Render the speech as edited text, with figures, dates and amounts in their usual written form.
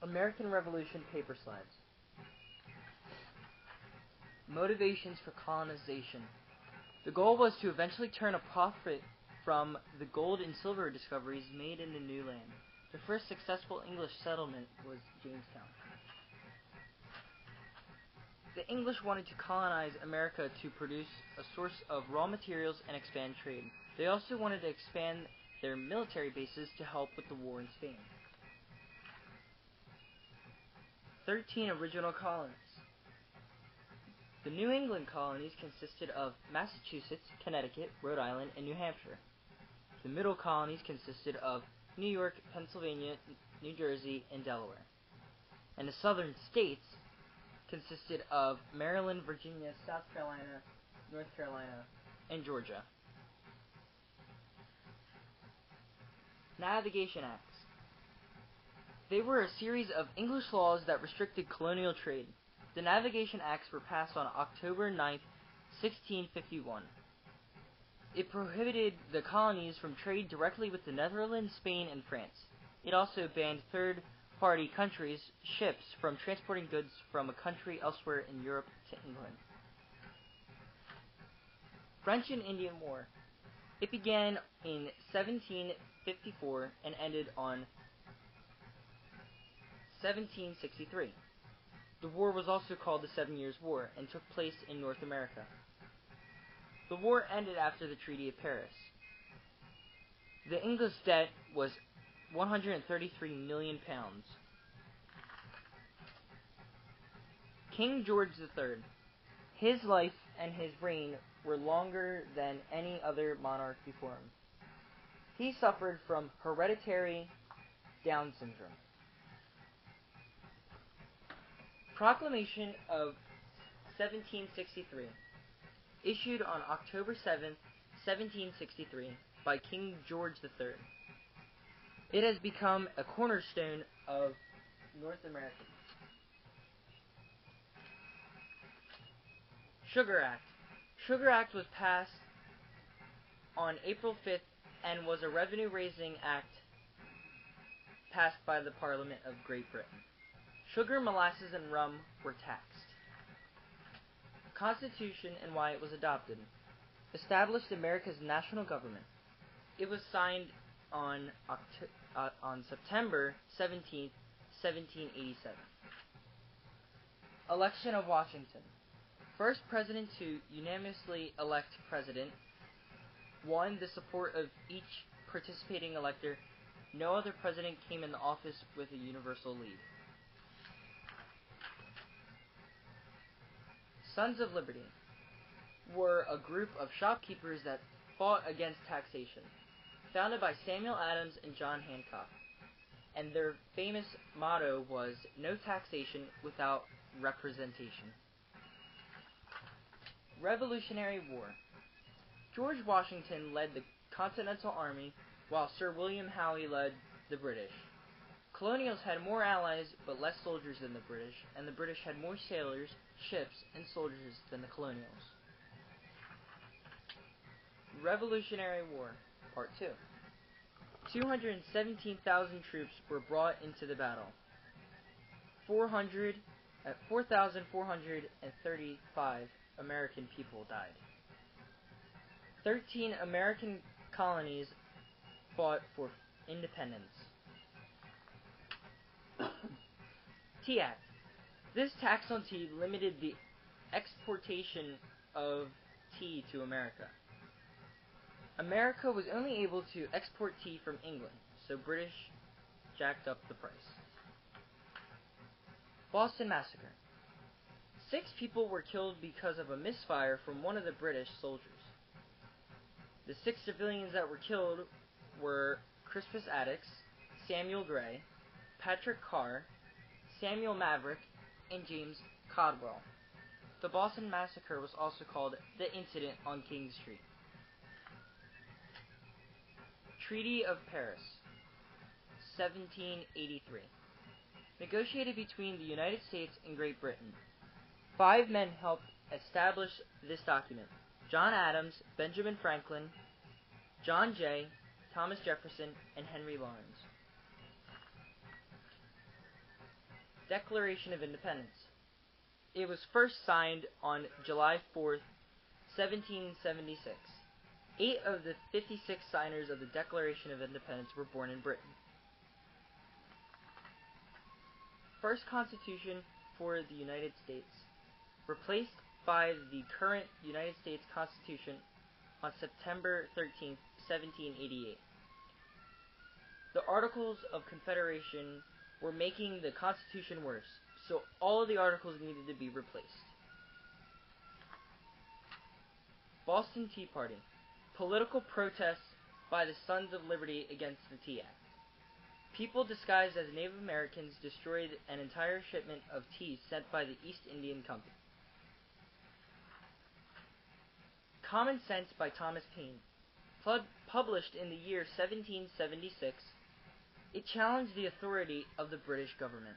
American Revolution paper slides. Motivations for colonization. The goal was to eventually turn a profit from the gold and silver discoveries made in the new land. The first successful English settlement was Jamestown. The English wanted to colonize America to produce a source of raw materials and expand trade. They also wanted to expand their military bases to help with the war in Spain. 13 original colonies. The New England colonies consisted of Massachusetts, Connecticut, Rhode Island, and New Hampshire. The middle colonies consisted of New York, Pennsylvania, New Jersey, and Delaware. And the southern states consisted of Maryland, Virginia, South Carolina, North Carolina, and Georgia. Navigation Acts. They were a series of English laws that restricted colonial trade. The Navigation Acts were passed on October 9, 1651. It prohibited the colonies from trade directly with the Netherlands, Spain, and France. It also banned third-party countries' ships from transporting goods from a country elsewhere in Europe to England. French and Indian War. It began in 1754 and ended on 1763. The war was also called the 7 Years' War and took place in North America. The war ended after the Treaty of Paris. The English debt was £133 million. King George III. His life and his reign were longer than any other monarch before him. He suffered from hereditary Down syndrome. Proclamation of 1763, issued on October 7, 1763, by King George III. It has become a cornerstone of North America. Sugar Act. Sugar Act was passed on April 5th and was a revenue-raising act passed by the Parliament of Great Britain. Sugar, molasses, and rum were taxed. Constitution and why it was adopted. Established America's national government. It was signed on September 17, 1787. Election of Washington. First president to unanimously elect president. Won the support of each participating elector. No other president came in the office with a universal lead. Sons of Liberty were a group of shopkeepers that fought against taxation, founded by Samuel Adams and John Hancock, and their famous motto was, "No taxation without representation." Revolutionary War. George Washington led the Continental Army, while Sir William Howe led the British. Colonials had more allies but less soldiers than the British, and the British had more sailors, ships, and soldiers than the colonials. Revolutionary War, Part 2. 217,000 troops were brought into the battle. 4,435 American people died. 13 American colonies fought for independence. Tea Act. This tax on tea limited the exportation of tea to America. America was only able to export tea from England, so British jacked up the price. Boston Massacre. 6 people were killed because of a misfire from one of the British soldiers. The 6 civilians that were killed were Crispus Attucks, Samuel Gray, Patrick Carr, Samuel Maverick, and James Caldwell. The Boston Massacre was also called the Incident on King Street. Treaty of Paris, 1783. Negotiated between the United States and Great Britain. 5 men helped establish this document: John Adams, Benjamin Franklin, John Jay, Thomas Jefferson, and Henry Lawrence. Declaration of Independence. It was first signed on July 4th, 1776. 8 of the 56 signers of the Declaration of Independence were born in Britain. First Constitution for the United States, replaced by the current United States Constitution on September 13th, 1788. The Articles of Confederation were making the Constitution worse, so all of the articles needed to be replaced. Boston Tea Party. Political protests by the Sons of Liberty against the Tea Act. People disguised as Native Americans destroyed an entire shipment of tea sent by the East Indian Company. Common Sense by Thomas Paine. Published in the year 1776, it challenged the authority of the British government.